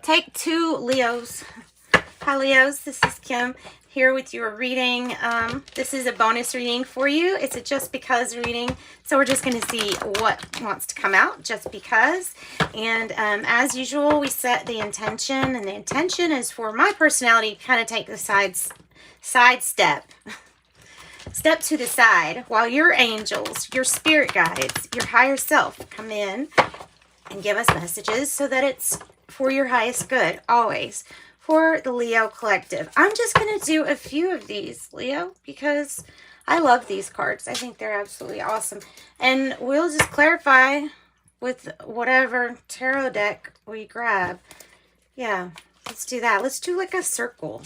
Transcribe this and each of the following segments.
take 2 Leos. Hi Leos, this is Kim here with your reading. This is a bonus reading for you. It's a just because reading. So we're just going to see what wants to come out just because. And as usual, we set the intention. And the intention is for my personality to kind of take the side step. Step to the side while your angels, your spirit guides, your higher self come in and give us messages so that it's for your highest good, always. For the Leo collective. I'm just going to do a few of these, Leo, because I love these cards. I think they're absolutely awesome. And we'll just clarify with whatever tarot deck we grab. Yeah, let's do that. Let's do like a circle.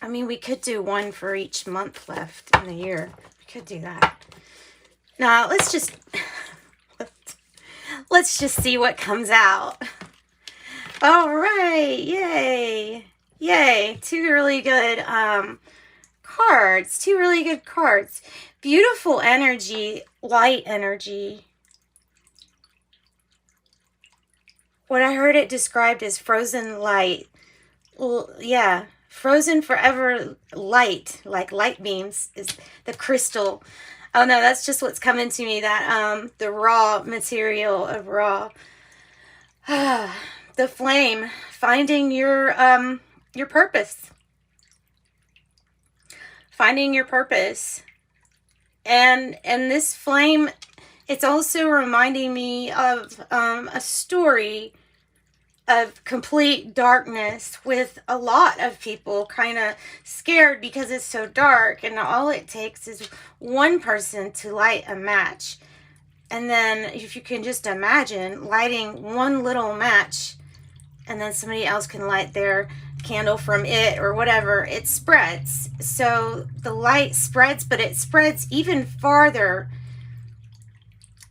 I mean, we could do one for each month left in the year. We could do that. Now, let's just see what comes out. All right. Yay. Yay. 2 really good cards. 2 really good cards. Beautiful energy, light energy. What I heard it described as frozen light. Yeah. Frozen forever light, like light beams, is the crystal. Oh no, that's just what's coming to me. That the raw material of raw, the flame, finding your purpose, finding your purpose, and this flame. It's also reminding me of a story of complete darkness with a lot of people kind of scared because it's so dark, and all it takes is one person to light a match. And then if you can just imagine lighting one little match, and then somebody else can light their candle from it or whatever, it spreads. So the light spreads, but it spreads even farther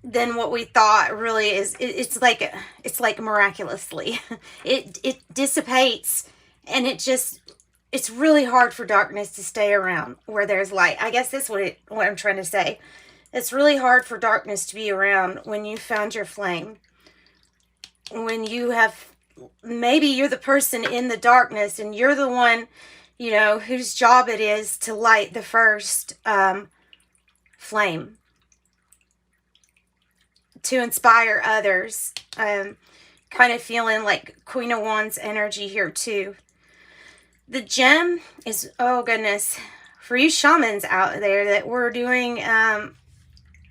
than what we thought. Really is. It's like miraculously it dissipates, and it's really hard for darkness to stay around where there's light. I guess that's what I'm trying to say. It's really hard for darkness to be around when you found your flame, when you have, maybe you're the person in the darkness and you're the one, you know, whose job it is to light the first flame, to inspire others. Kind of feeling like Queen of Wands energy here too. The gem is, oh goodness, for you shamans out there that we're doing,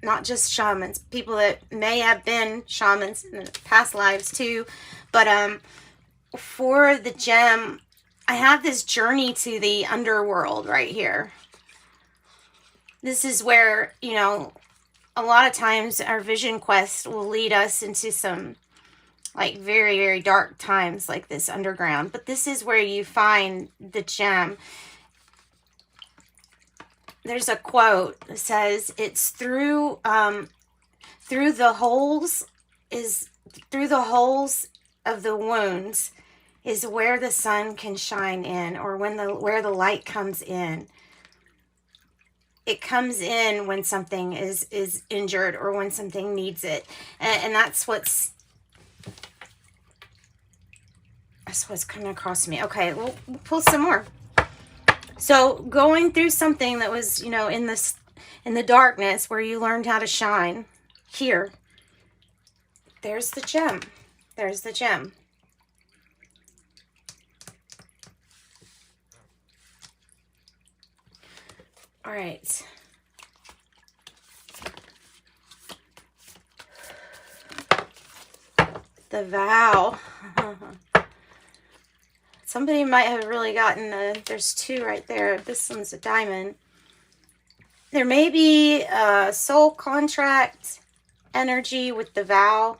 not just shamans, people that may have been shamans in past lives too, but for the gem, I have this journey to the underworld right here. This is where, you know, a lot of times our vision quest will lead us into some like very, very dark times like this underground. But this is where you find the gem. There's a quote that says, it's through the holes of the wounds is where the sun can shine in, or where the light comes in. It comes in when something is injured or when something needs it. And that's what's coming across me. Okay, we'll pull some more. So going through something that was, you know, in the darkness where you learned how to shine, here, there's the gem. There's the gem. All right. The vow. Somebody might have really gotten there's 2 right there. This one's a diamond. There may be a soul contract energy with the vow.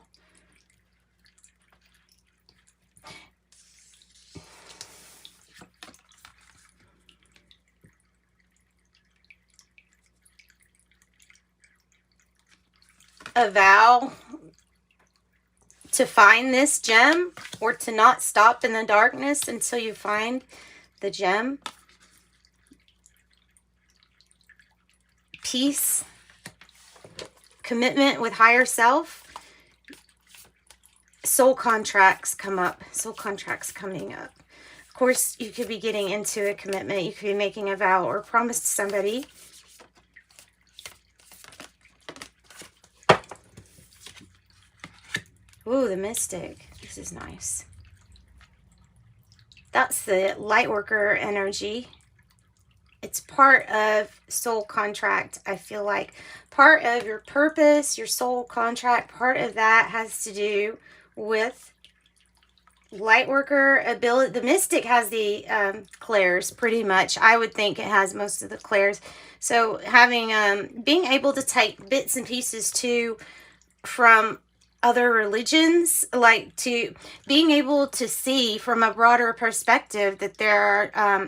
A vow to find this gem, or to not stop in the darkness until you find the gem. peace, commitment with higher self. Soul contracts come up. Soul contracts coming up. Of course, you could be getting into a commitment. You could be making a vow or promise to somebody. Ooh, the Mystic. This is nice. That's the light worker energy. It's part of soul contract, I feel like. Part of your purpose, your soul contract, part of that has to do with light worker ability. The Mystic has the clairs, pretty much. I would think it has most of the clairs. So having, being able to take bits and pieces too from other religions, like to being able to see from a broader perspective that there are,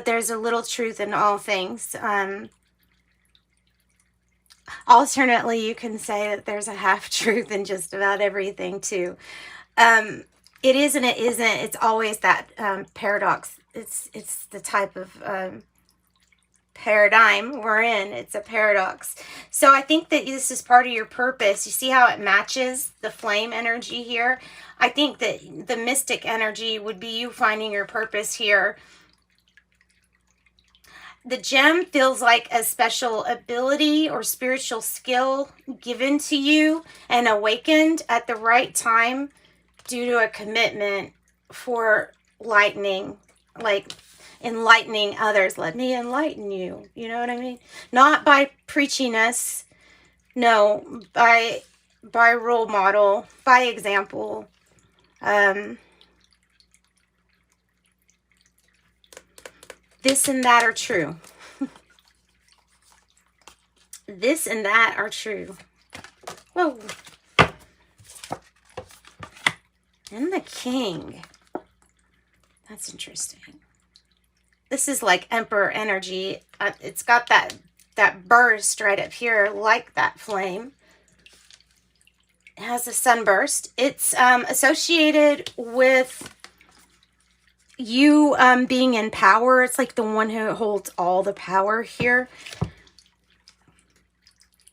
there's a little truth in all things. Alternately, you can say that there's a half truth in just about everything too. It is and it isn't. It's always that paradox. It's the type of paradigm we're in. It's a paradox. So I think that this is part of your purpose. You see how it matches the flame energy here? I think that the Mystic energy would be you finding your purpose here. The gem feels like a special ability or spiritual skill given to you and awakened at the right time due to a commitment for lightening, like enlightening others. Let me enlighten you. You know what I mean? Not by preachiness. No, by role model, by example. This and that are true. This and that are true. Whoa. And the King. That's interesting. This is like Emperor energy. It's got that burst right up here, like that flame. It has a sunburst. It's associated with you being in power. It's like the one who holds all the power here.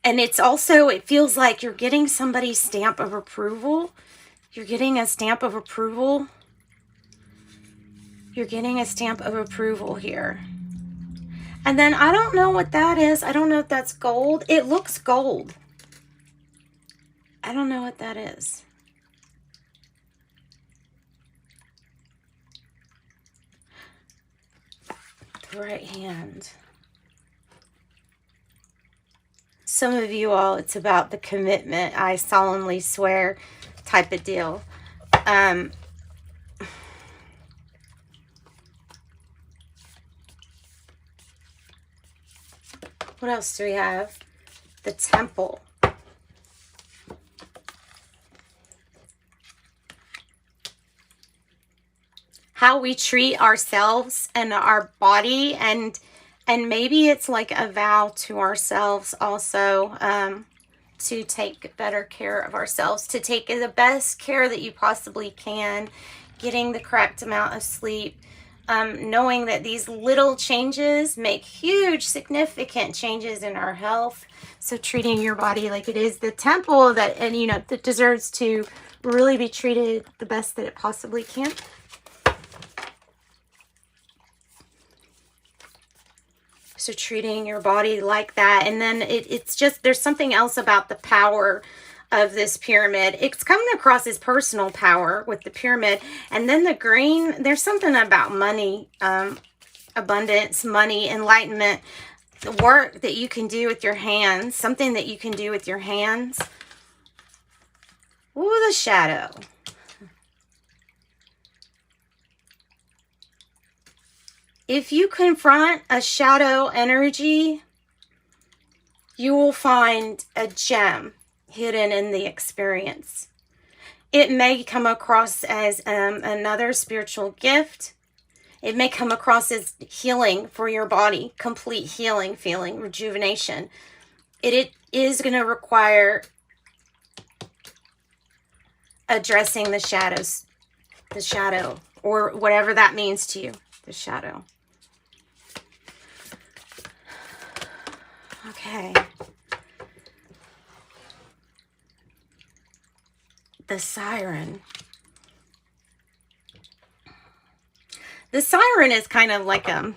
And it's also, it feels like you're getting somebody's stamp of approval. You're getting a stamp of approval. You're getting a stamp of approval here. And then I don't know what that is. I don't know if that's gold. It looks gold. I don't know what that is. The right hand. Some of you all, it's about the commitment, I solemnly swear type of deal. What else do we have? The Temple. How we treat ourselves and our body, and maybe it's like a vow to ourselves also, to take better care of ourselves, to take the best care that you possibly can, getting the correct amount of sleep, knowing that these little changes make huge, significant changes in our health. So treating your body like it is the temple that, and you know, that deserves to really be treated the best that it possibly can. So treating your body like that. And then it's just, there's something else about the power of this pyramid. It's coming across as personal power with the pyramid. And then the green, there's something about money, abundance, money, enlightenment, the work that you can do with your hands, something that you can do with your hands. Ooh, the shadow. If you confront a shadow energy, you will find a gem hidden in the experience. It may come across as another spiritual gift. It may come across as healing for your body, complete healing, feeling, rejuvenation. It is going to require addressing the shadows, the shadow, or whatever that means to you, the shadow. Okay. The siren. The siren is kind of like a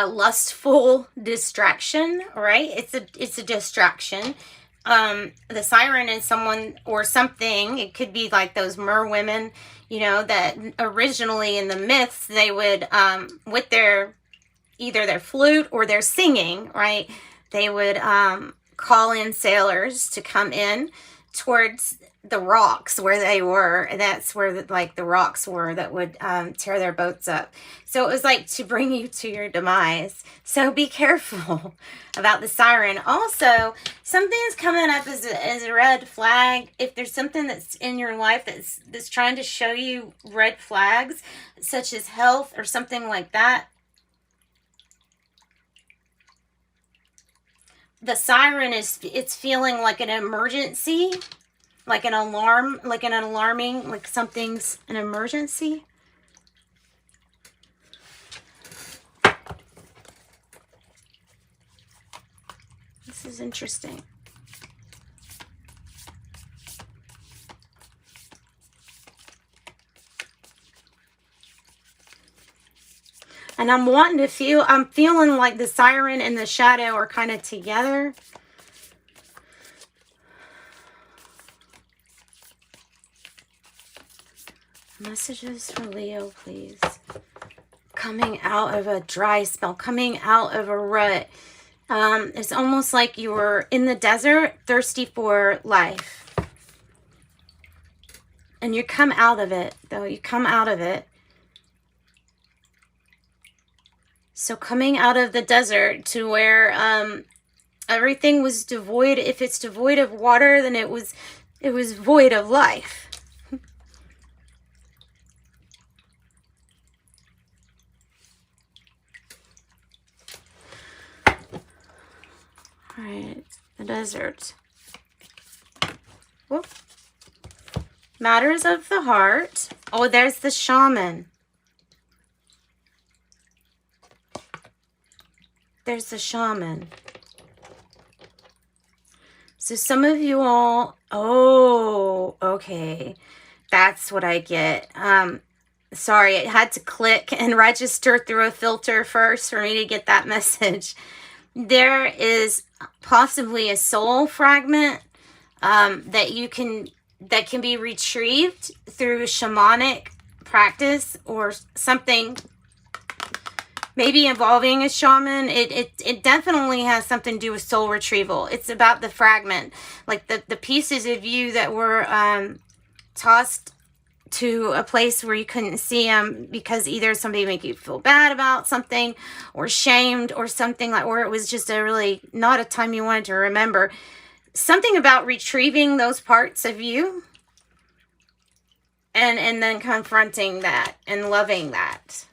lustful distraction, right? It's a distraction. The siren is someone or something. It could be like those mer women, you know, that originally in the myths they would with their either their flute or their singing, right? They would call in sailors to come in towards the rocks where they were. And that's where the rocks were that would tear their boats up. So it was like to bring you to your demise. So be careful about the siren. Also, something's coming up as a red flag. If there's something that's in your life that's trying to show you red flags, such as health or something like that, the siren it's feeling like an emergency, like an alarm, like an alarming, like something's an emergency. This is interesting. And I'm feeling like the siren and the shadow are kind of together. Messages for Leo, please. Coming out of a dry spell, coming out of a rut. It's almost like you were in the desert, thirsty for life. And you come out of it, though. You come out of it. So coming out of the desert to where everything was devoid. If it's devoid of water, then it was void of life. All right, the desert. Whoop. Matters of the heart. Oh, there's the shaman. There's the shaman. So some of you all, oh, okay. That's what I get. Sorry, it had to click and register through a filter first for me to get that message. There is possibly a soul fragment that can be retrieved through shamanic practice or something. Maybe involving a shaman. It definitely has something to do with soul retrieval. It's about the fragment, like the pieces of you that were tossed to a place where you couldn't see them because either somebody made you feel bad about something or shamed or something, like, or it was just a really not a time you wanted to remember. Something about retrieving those parts of you and then confronting that and loving that.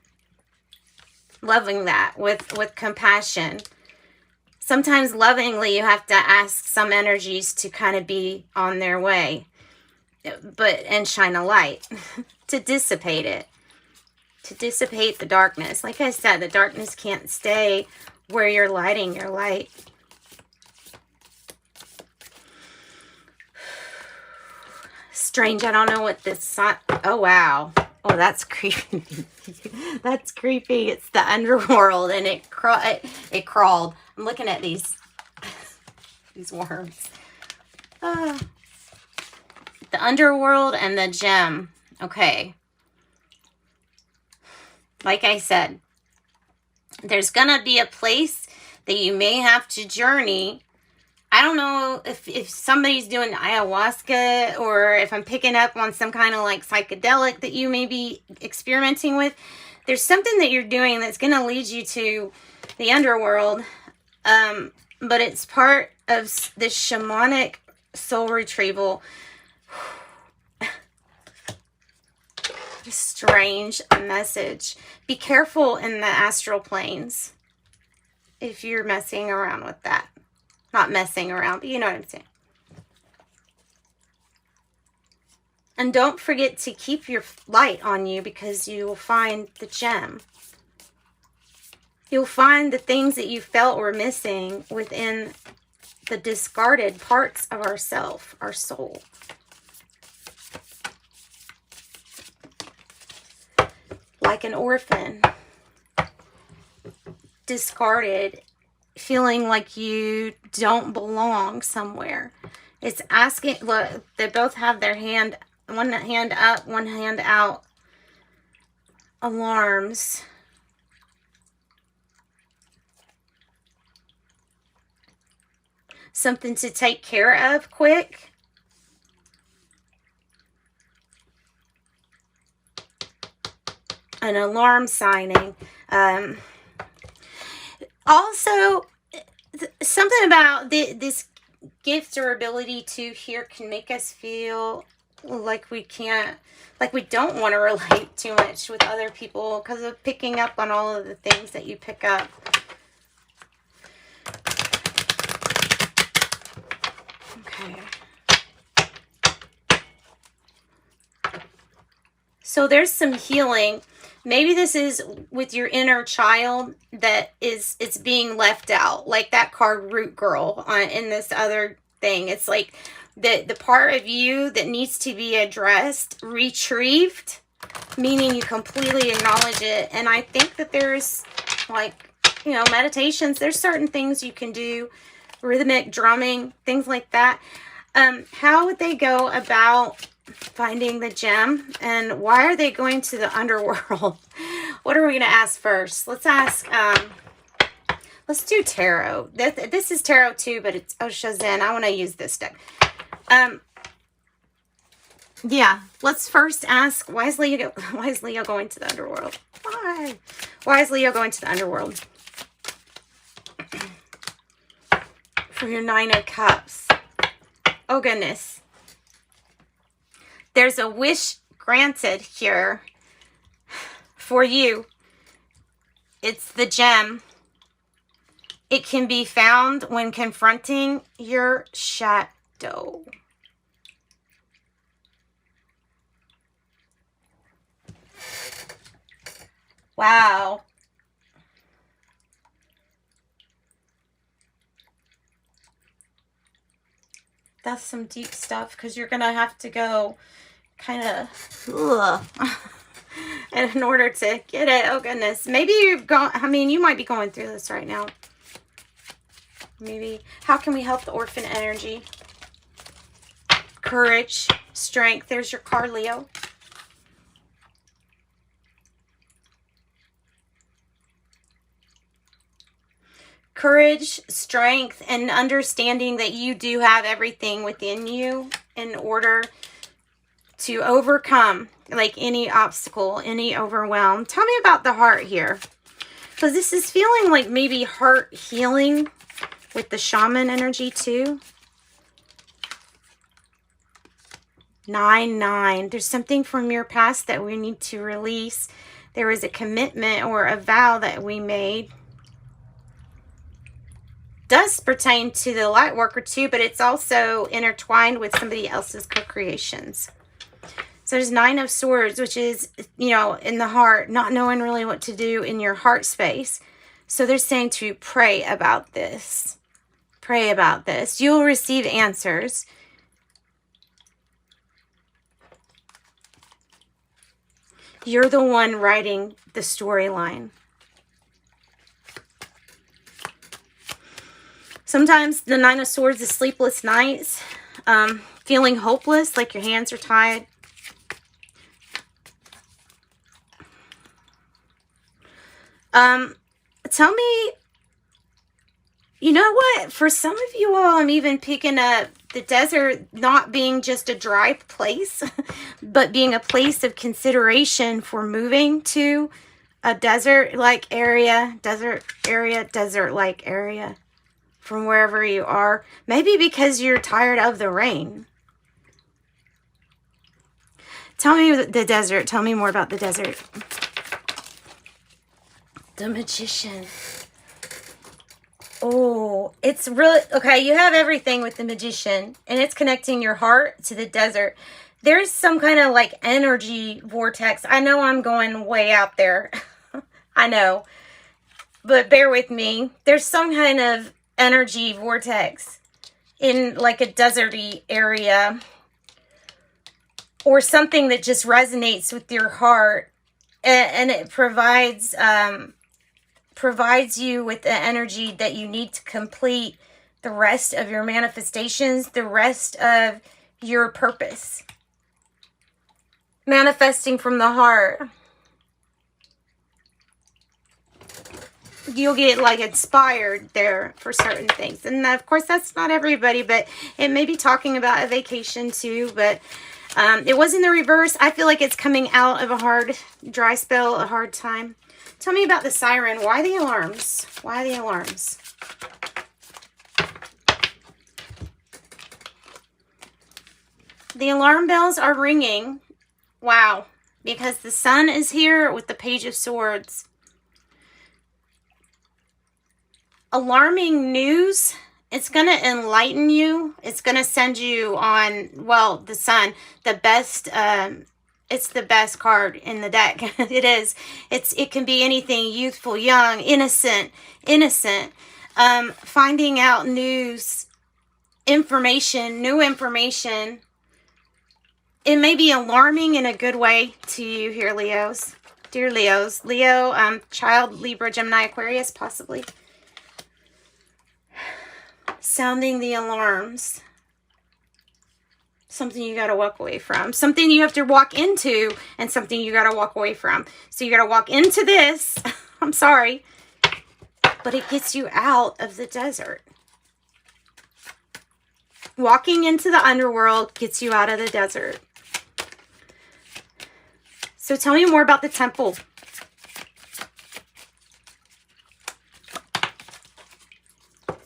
Loving that with compassion. Sometimes lovingly you have to ask some energies to kind of be on their way, and shine a light to dissipate it, to dissipate the darkness. Like I said, the darkness can't stay where you're lighting your light. Strange. I don't know what this. Oh wow. Oh, that's creepy. That's creepy. It's the underworld, and it crawled. I'm looking at these worms. The underworld and the gem. Okay. Like I said, there's gonna be a place that you may have to journey. I don't know if somebody's doing ayahuasca or if I'm picking up on some kind of like psychedelic that you may be experimenting with. There's something that you're doing that's going to lead you to the underworld. But it's part of this shamanic soul retrieval. Strange message. Be careful in the astral planes if you're messing around with that. Not messing around, but you know what I'm saying. And don't forget to keep your light on you because you will find the gem. You'll find the things that you felt were missing within the discarded parts of ourself, our soul. Like an orphan. Discarded. Feeling like you don't belong somewhere. It's asking, look, they both have their hand, one hand up, one hand out. Alarms. Something to take care of quick. An alarm signing. Also, something about this gift or ability to hear can make us feel like we can't, like we don't want to relate too much with other people because of picking up on all of the things that you pick up. Okay. So there's some healing. Maybe this is with your inner child that it's being left out. Like that card Root Girl in this other thing. It's like the part of you that needs to be addressed, retrieved, meaning you completely acknowledge it. And I think that there's like, you know, meditations. There's certain things you can do, rhythmic drumming, things like that. How would they go about finding the gem, and why are they going to the underworld? What are we going to ask first? Let's ask, let's do tarot. This is tarot too, but it's Osho Zen. I want to use this deck. Yeah, let's first ask, why is Leo going to the underworld? Why is Leo going to the underworld? For your 9 of Cups. Oh goodness. There's a wish granted here for you. It's the gem. It can be found when confronting your shadow. Wow. That's some deep stuff, because you're going to have to go kind of in order to get it. Oh goodness. Maybe you've gone, I mean, you might be going through this right now. Maybe. How can we help the orphan energy? Courage, strength. There's your card, Leo. Courage, strength, and understanding that you do have everything within you in order to overcome like any obstacle, any overwhelm. Tell me about the heart here, because this is feeling like maybe heart healing with the shaman energy too. 9-9. There's something from your past that we need to release. There was a commitment or a vow that we made. Does pertain to the light worker too, but it's also intertwined with somebody else's co-creations. So there's 9 of Swords, which is, you know, in the heart, not knowing really what to do in your heart space. So they're saying to pray about this. Pray about this. You'll receive answers. You're the one writing the storyline. Sometimes the 9 of Swords is sleepless nights, feeling hopeless, like your hands are tied. Tell me, you know what? For some of you all, I'm even picking up the desert not being just a dry place, but being a place of consideration for moving to a desert-like area, desert-like area. From wherever you are. Maybe because you're tired of the rain. Tell me the desert. Tell me more about the desert. The Magician. Oh, it's really... Okay, you have everything with the Magician. And it's connecting your heart to the desert. There's some kind of like energy vortex. I know I'm going way out there. I know. but bear with me. There's some kind of energy vortex in like a deserty area, or something that just resonates with your heart, and it provides you with the energy that you need to complete the rest of your manifestations, the rest of your purpose. Manifesting from the heart. You'll get like inspired there for certain things. And of course, that's not everybody, but it may be talking about a vacation too. But it was in the reverse. I feel like it's coming out of a hard, dry spell, a hard time. Tell me about the siren. Why the alarms? Why the alarms? The alarm bells are ringing. Wow. Because the sun is here with the Page of Swords. Alarming news. It's going to enlighten you. It's going to send you on, well, the sun, the best, it's the best card in the deck. It is. It can be anything: youthful, young, innocent. Finding out news, information, new information. It may be alarming in a good way to you here, Leos. Dear Leos. Leo, child, Libra, Gemini, Aquarius, possibly. Sounding the alarms. Something you got to walk away from. Something you have to walk into, and something you got to walk away from. So you got to walk into this. I'm sorry. But it gets you out of the desert. Walking into the underworld gets you out of the desert. So tell me more about the temple.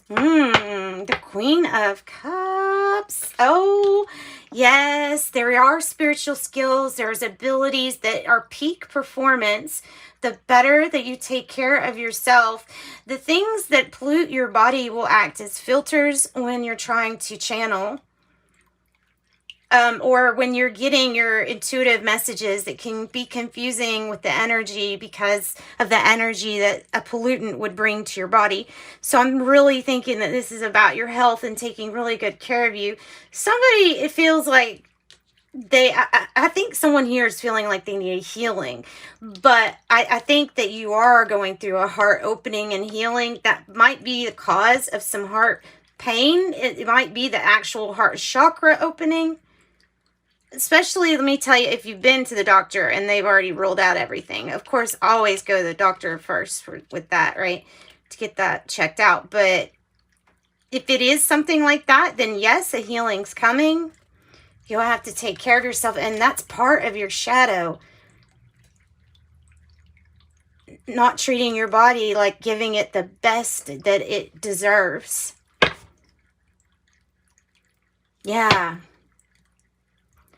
The Queen of Cups. Oh, yes, there are spiritual skills. There's abilities that are peak performance. The better that you take care of yourself, the things that pollute your body will act as filters when you're trying to channel. Or when you're getting your intuitive messages that can be confusing with the energy because of the energy that a pollutant would bring to your body. So I'm really thinking that this is about your health and taking really good care of you. Somebody, it feels like I think someone here is feeling like they need a healing. But I think that you are going through a heart opening and healing. That might be the cause of some heart pain. It might be the actual heart chakra opening. Especially, let me tell you, if you've been to the doctor and they've already ruled out everything. Of course, always go to the doctor first with that, right? To get that checked out. But if it is something like that, then yes, a healing's coming. You'll have to take care of yourself. And that's part of your shadow. Not treating your body like giving it the best that it deserves. Yeah.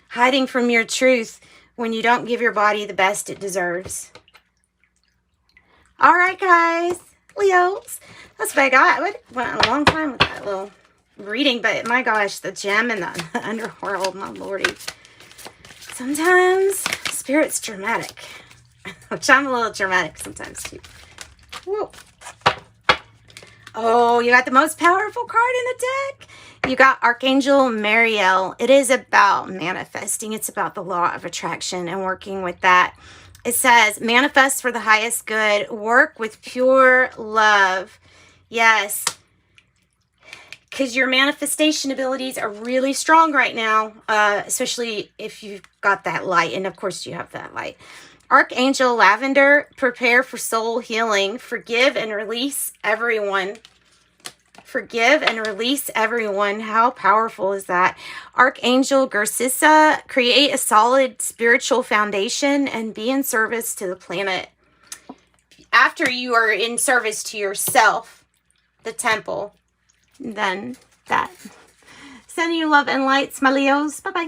Hiding from your truth when you don't give your body the best it deserves. All right, guys. Leos. That's what I got. I went a long time with that little reading, but my gosh, the gem and the underworld, my lordy. Sometimes spirit's dramatic, which I'm a little dramatic sometimes too. Whoa. Oh, you got the most powerful card in the deck. You got Archangel Mariel. It is about manifesting. It's about the law of attraction and working with that. It says, manifest for the highest good. Work with pure love. Yes. Because your manifestation abilities are really strong right now. Especially if you've got that light. And of course you have that light. Archangel Lavender. Prepare for soul healing. Forgive and release everyone. Forgive and release everyone. How powerful is that? Archangel Gursissa, create a solid spiritual foundation and be in service to the planet. After you are in service to yourself, the temple, then that. Sending you love and lights, my Leos. Bye-bye.